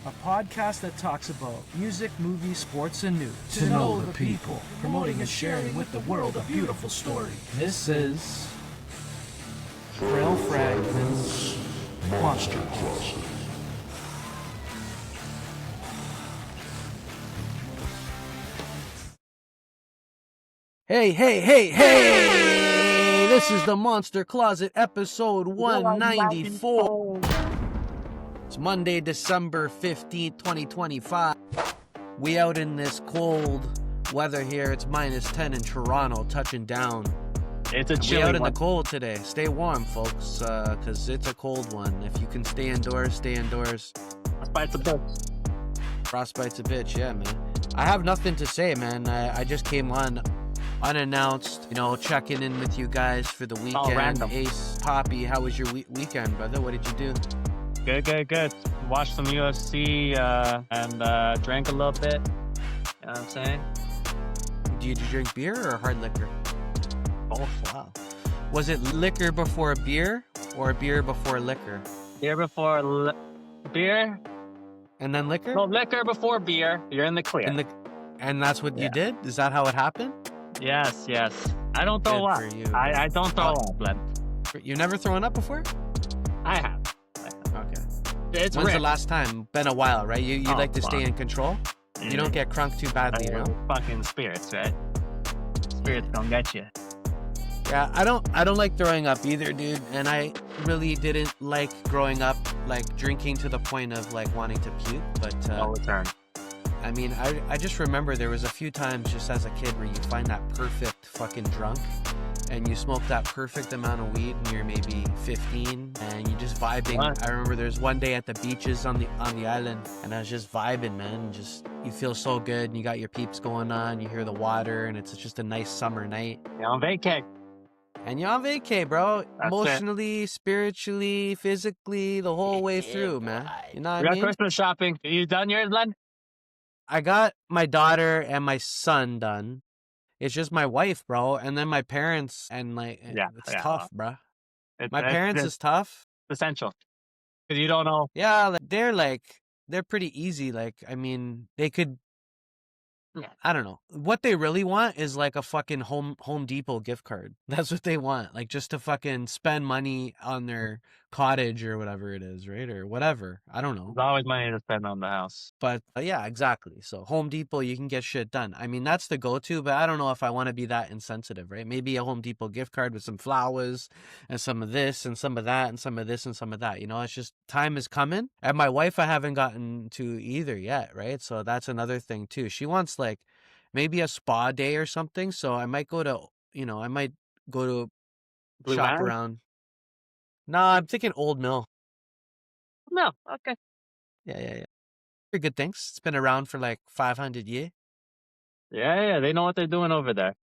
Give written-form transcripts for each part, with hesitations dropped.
a podcast that talks about music, movies, sports, and news. To know the people, promoting and sharing with the world a beautiful story. This is Frail Fragments Monster Closet. Hey! This is the Monster Closet, episode 194. It's Monday, December 15th, 2025. We out in this cold weather here. It's minus 10 in Toronto, touching down. It's a chilly We out in one. the cold today. Stay warm, folks, because it's a cold one. If you can stay indoors, stay indoors. Frostbite's a bitch. Frostbite's a bitch, yeah, man. I have nothing to say, man. I just came on unannounced, checking in with you guys for the weekend. Random. Ace, Poppy, how was your weekend, brother? What did you do? Good. Watched some UFC and drank a little bit. You know what I'm saying? Did you drink beer or hard liquor? Oh, wow. Was it liquor before beer or beer before liquor? Beer before beer? And then liquor? No, liquor before beer. You're in the clear. And that's what you did? Is that how it happened? Yes. I don't throw Good up. for you. I don't throw up, Len. You never thrown up before? I have. Okay. It's When's rare. the last time? Been a while, right? You like to stay in control? Yeah. You don't get crunk too badly, you know? Fucking spirits, right? Spirits don't get you. Yeah, I don't like throwing up either, dude. And I really didn't like growing up, like drinking to the point of like wanting to puke. But No return. I mean, I just remember there was a few times just as a kid where you find that perfect fucking drunk and you smoke that perfect amount of weed and you're maybe 15 and you're just vibing. What? I remember there's one day at the beaches on the island and I was just vibing, man. Just you feel so good and you got your peeps going on, you hear the water and it's just a nice summer night. You're on vacay. And you're on vacay, bro. That's Emotionally, spiritually, physically, the whole way through, man. You know what We I got mean? Christmas shopping. Are you done yours, Len? I got my daughter and my son done. It's just my wife, bro, and then my parents, and like, it's tough, bro. My parents is tough. Essential. Because you don't know. Yeah, they're pretty easy. Like, I mean, they could. Yeah. I don't know. What they really want is like a fucking Home Depot gift card. That's what they want. Like just to fucking spend money on their cottage or whatever it is, right? Or whatever. I don't know. There's always money to spend on the house. But yeah, exactly. So Home Depot, you can get shit done. I mean, that's the go-to, but I don't know if I want to be that insensitive, right? Maybe a Home Depot gift card with some flowers and some of this and some of that and some of this and some of that. It's just time is coming. And my wife, I haven't gotten to either yet, right? So that's another thing too. She wants like maybe a spa day or something. So I might go to, Blue shop Mountain? around. Nah, I'm thinking Old Mill. No, okay. Yeah. Pretty good things. It's been around for like 500 years. Yeah, they know what they're doing over there.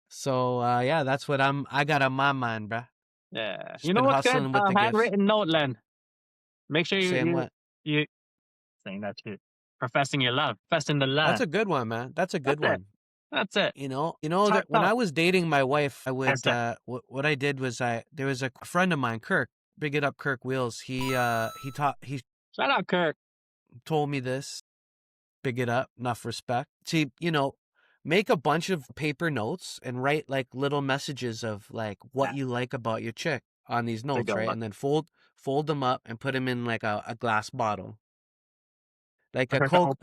So, yeah, that's what I got on my mind, bruh. Yeah. Just You know been what's good? hustling with the gifts. Handwritten note, Len. Make sure Saying what? you saying that shit. Professing your love. Professing the love. That's a good one, man. That's a good That's it. one. That's it. That when I was dating my wife, I would, That's what I did was there was a friend of mine, Kirk, big it up, Kirk Wheels. He Shout out, Kirk. told me this, big it up, enough respect. See, make a bunch of paper notes and write like little messages of like what you like about your chick on these notes, go right? on. And then fold them up and put them in like a glass bottle. Like a Coke,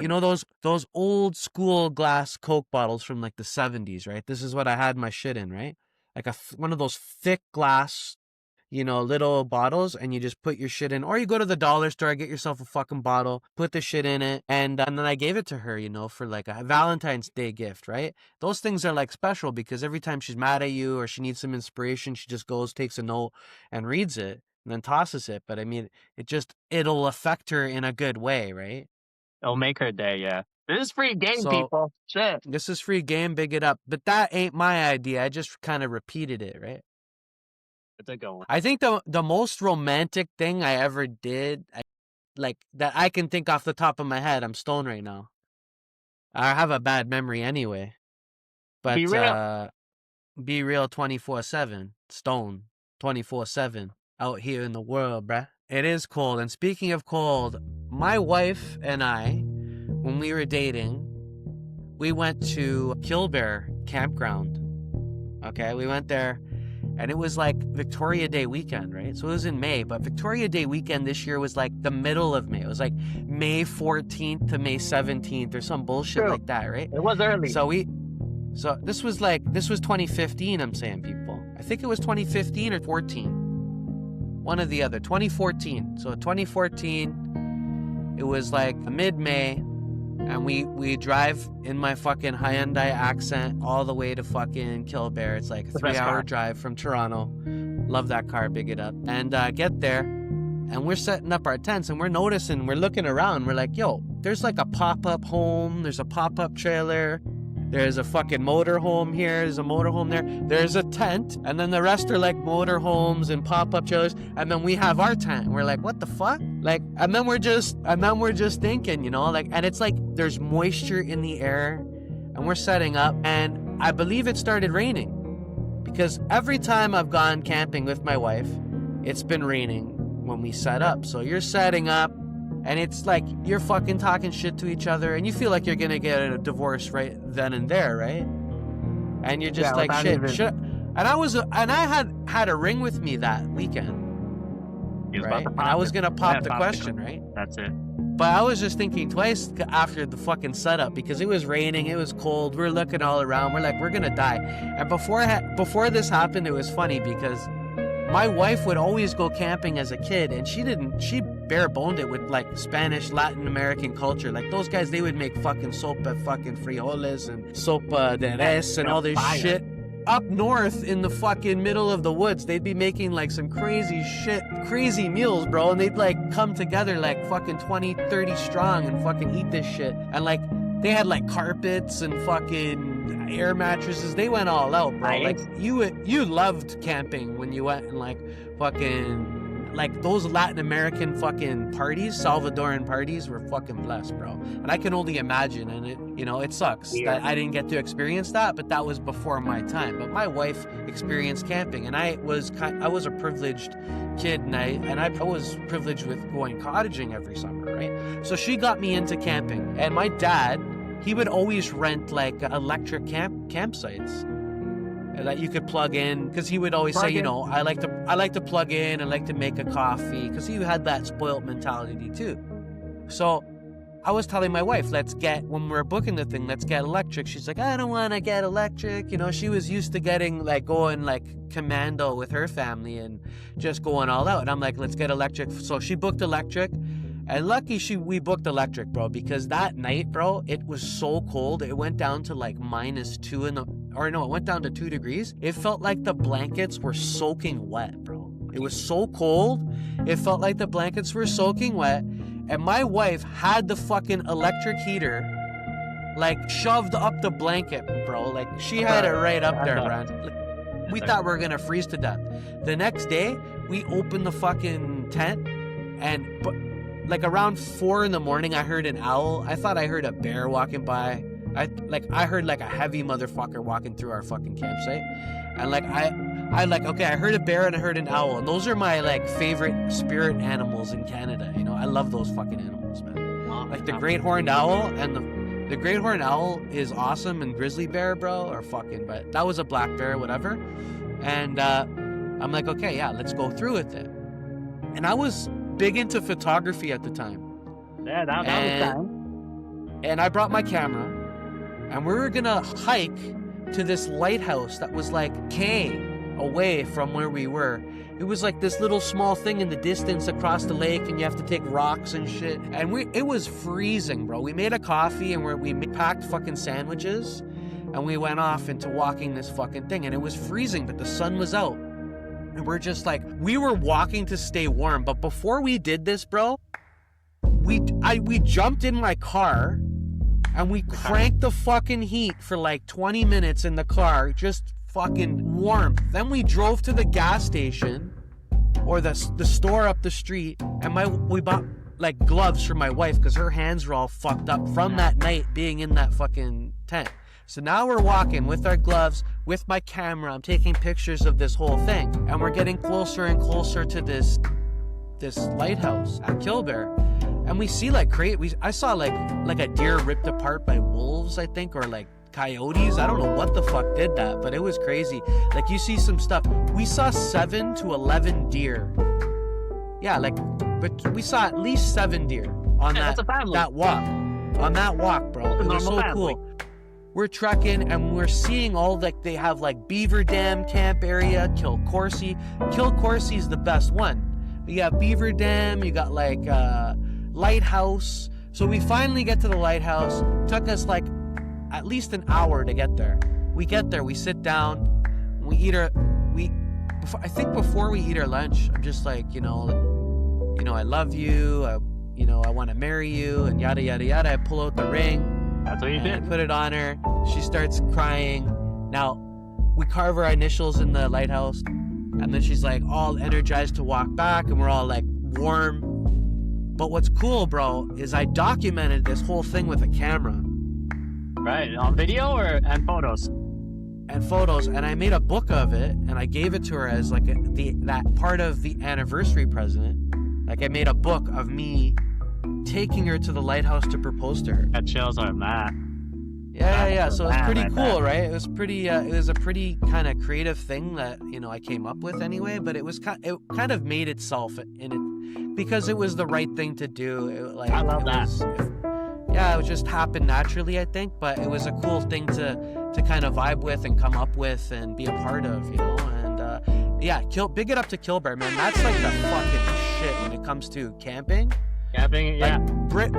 those old school glass Coke bottles from like the 70s, right? This is what I had my shit in, right? Like one of those thick glass, little bottles, and you just put your shit in. Or you go to the dollar store, get yourself a fucking bottle, put the shit in it, and then I gave it to her, for like a Valentine's Day gift, right? Those things are like special because every time she's mad at you or she needs some inspiration, she just goes, takes a note, and reads it, and then tosses it. But I mean, it'll affect her in a good way, right? It'll make her day, yeah. This is free game, people. Shit. This is free game, big it up. But that ain't my idea. I just kind of repeated it, right? It's a good one. I think the most romantic thing I ever did, like that I can think off the top of my head, I'm stoned right now. I have a bad memory anyway. But Be real. Be real 24/7. Stone 24/7 out here in the world, bruh. It is cold. And speaking of cold, my wife and I, when we were dating, we went to Killbear campground. Okay, we went there, and it was like Victoria Day weekend, right? So it was in May, but Victoria Day weekend this year was like the middle of May. It was like May 14th to May 17th or some bullshit like that, right? It was early. So this was 2015, I'm saying, people. I think it was 2015 or 14. One or the other. 2014. So 2014, it was like mid-May, and we drive in my fucking Hyundai Accent all the way to fucking Killbear. It's like a 3-hour drive from Toronto. Love that car, big it up. And get there, and we're setting up our tents, and we're noticing, we're looking around, we're like, yo, there's like a pop-up home, there's a pop-up trailer, there's a fucking motorhome here, there's a motorhome there, there's a tent, and then the rest are like motorhomes and pop-up trailers, and then we have our tent, and we're like, what the fuck? Like, and then we're just thinking, you know, like, and it's like there's moisture in the air, and we're setting up, and I believe it started raining, because every time I've gone camping with my wife, it's been raining when we set up. So you're setting up, and it's like you're fucking talking shit to each other, and you feel like you're gonna get a divorce right then and there, right? And you're just like, shit. And I had a ring with me that weekend, right? And I was gonna pop the question, right? That's it. But I was just thinking twice after the fucking setup, because it was raining, it was cold, we're looking all around, we're like, we're gonna die. And before this happened, it was funny because my wife would always go camping as a kid, and she bare boned it with like Spanish, Latin American culture. Like those guys, they would make fucking sopa fucking frijoles and sopa de res and all this shit. Up north in the fucking middle of the woods, they'd be making like some crazy meals, bro. And they'd like come together like fucking 20, 30 strong and fucking eat this shit. And like they had like carpets and fucking air mattresses. They went all out, bro. Like you loved camping when you went and like fucking like those Latin American fucking parties, Salvadoran parties, were fucking blessed, bro. And I can only imagine, and it, you know, it sucks that I didn't get to experience that, but that was before my time. But my wife experienced camping, and I was a privileged kid, and I was privileged with going cottaging every summer, right? So she got me into camping, and my dad, he would always rent like electric campsites that you could plug in, because he would always say, you know, I like to plug in, I like to make a coffee, because he had that spoiled mentality too. So I was telling my wife, when we're booking the thing, let's get electric. She's like, I don't want to get electric. You know, she was used to going like commando with her family and just going all out. And I'm like, let's get electric. So she booked electric. And lucky we booked electric, bro, because that night, bro, it was so cold. It went down to like -2 it went down to 2 degrees. It felt like the blankets were soaking wet, bro. It was so cold. It felt like the blankets were soaking wet. And my wife had the fucking electric heater like shoved up the blanket, bro. Like she had it right up there, man. We thought we were gonna freeze to death. The next day, we opened the fucking tent, and like around 4 in the morning, I heard an owl. I thought I heard a bear walking by. I heard like a heavy motherfucker walking through our fucking campsite. And like I heard a bear and I heard an owl. And those are my like favorite spirit animals in Canada. You know, I love those fucking animals, man. Like the great horned owl, and the great horned owl is awesome, and grizzly bear, bro, are fucking, but that was a black bear, whatever. And I'm like, okay, yeah, let's go through with it. And I was big into photography at the time. Yeah, that was time. And I brought my camera, and we were gonna hike to this lighthouse that was like K away from where we were. It was like this little small thing in the distance across the lake, and you have to take rocks and shit. And it was freezing, bro. We made a coffee, and we packed fucking sandwiches, and we went off into walking this fucking thing, and it was freezing, but the sun was out. And we're just like, we were walking to stay warm. But before we did this, bro, we jumped in my car, and we cranked the fucking heat for like 20 minutes in the car, just fucking warm. Then we drove to the gas station or the store up the street, and we bought like gloves for my wife because her hands were all fucked up from that night being in that fucking tent. So now we're walking with our gloves, with my camera. I'm taking pictures of this whole thing, and we're getting closer and closer to this lighthouse at Killbear. And we see like I saw like a deer ripped apart by wolves, I think, or like coyotes. I don't know what the fuck did that, but it was crazy. Like you see some stuff. We saw 7 to 11 deer. Yeah, like, but we saw at least 7 deer on that walk. On that walk, bro. It was so cool. We're trekking and we're seeing all like they have like Beaver Dam camp area, Kilcorsi. Kilcorsi is the best one. You got Beaver Dam, you got like lighthouse. So we finally get to the lighthouse. Took us like at least an hour to get there. We get there, we sit down, we eat I think before we eat our lunch, I'm just like, I love you, I want to marry you, and yada yada yada. I pull out the ring. That's what you did. I put it on her. She starts crying. Now, we carve our initials in the lighthouse, and then she's like all energized to walk back, and we're all like warm. But what's cool, bro, is I documented this whole thing with a camera. Right, on video and photos? And photos, and I made a book of it, and I gave it to her as like that part of the anniversary present. Like I made a book of me taking her to the lighthouse to propose to her. That chills on that. Yeah. So it's pretty cool, right? It was pretty. It was a pretty kind of creative thing that I came up with anyway. But it kind of made itself in it because it was the right thing to do. I love that. It just happened naturally, I think. But it was a cool thing to kind of vibe with and come up with and be a part of, And big it up to Kilbear, man. That's like the fucking shit when it comes to camping. Camping, yeah. Bring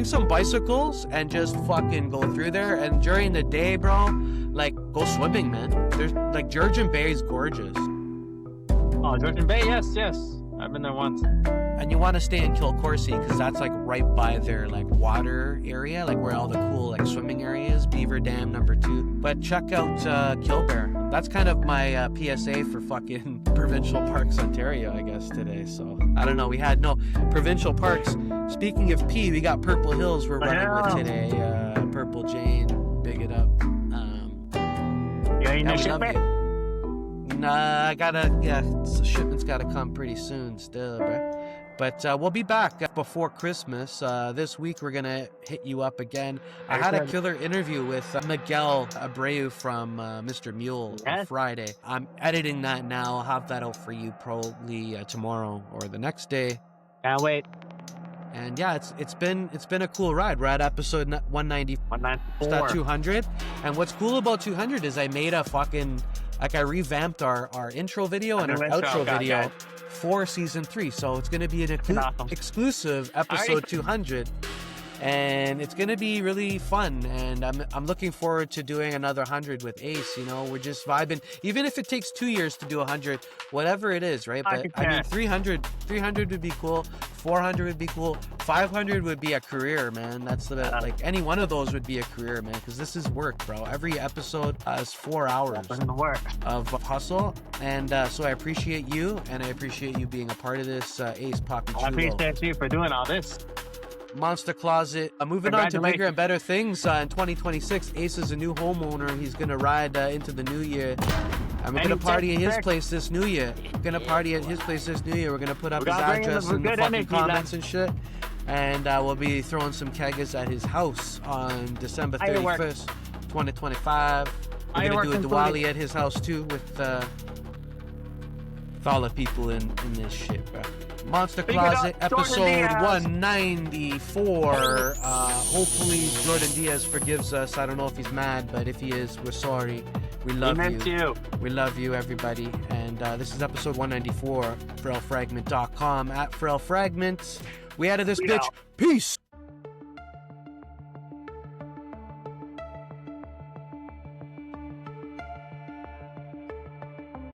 some bicycles and just fucking go through there. And during the day, bro, like go swimming, man. There's like Georgian Bay is gorgeous. Oh, Georgian Bay, yes. I've been there once. And you want to stay in Kilcorsi because that's like right by their like water area, like where all the cool like swimming areas, Beaver Dam number 2. But check out Kilbear. That's kind of my PSA for fucking Provincial Parks Ontario, I guess, today. So I don't know. We had no provincial parks. Speaking of P, we got Purple Hills we're running with today. Purple Jane, big it up. You shipment? Nah, shipment's gotta come pretty soon still, bro. But we'll be back before Christmas. This week we're gonna hit you up again. I had a killer interview with Miguel Abreu from Mr. Mule on Friday. I'm editing that now. I'll have that out for you probably tomorrow or the next day. Can't wait. And yeah, it's been a cool ride. We're at episode 194. 200. And what's cool about 200 is I made a fucking I revamped our intro video and our outro video for season 3. So it's gonna be an exclusive episode 200. And it's gonna be really fun, and I'm looking forward to doing another 100 with Ace. We're just vibing, even if it takes 2 years to do 100, whatever it is, right? But I mean, 300 would be cool, 400 would be cool, 500 would be a career, man. That's like any one of those would be a career, man, because this is work, bro. Every episode is 4 hours of hustle, and so I appreciate you, and I appreciate you being a part of this, Ace Poppy Chulo. I appreciate you for doing all this. Monster Closet. Moving on to bigger and better things in 2026. Ace is a new homeowner. He's gonna ride into the new year. And we're gonna party at his place this new year. We're gonna party at his place this new year. We're gonna put up his address in the fucking comments and shit. And we'll be throwing some keggers at his house on December 31st, 2025. We're gonna do a Diwali at his house too with all the people in this shit, bro. Monster Closet, episode 194. Hopefully Jordan Diaz forgives us. I don't know if he's mad, but if he is, we're sorry. We love you. We love you, everybody. And this is episode 194. FrailFragment.com, at FrailFragment. We added this bitch. Peace.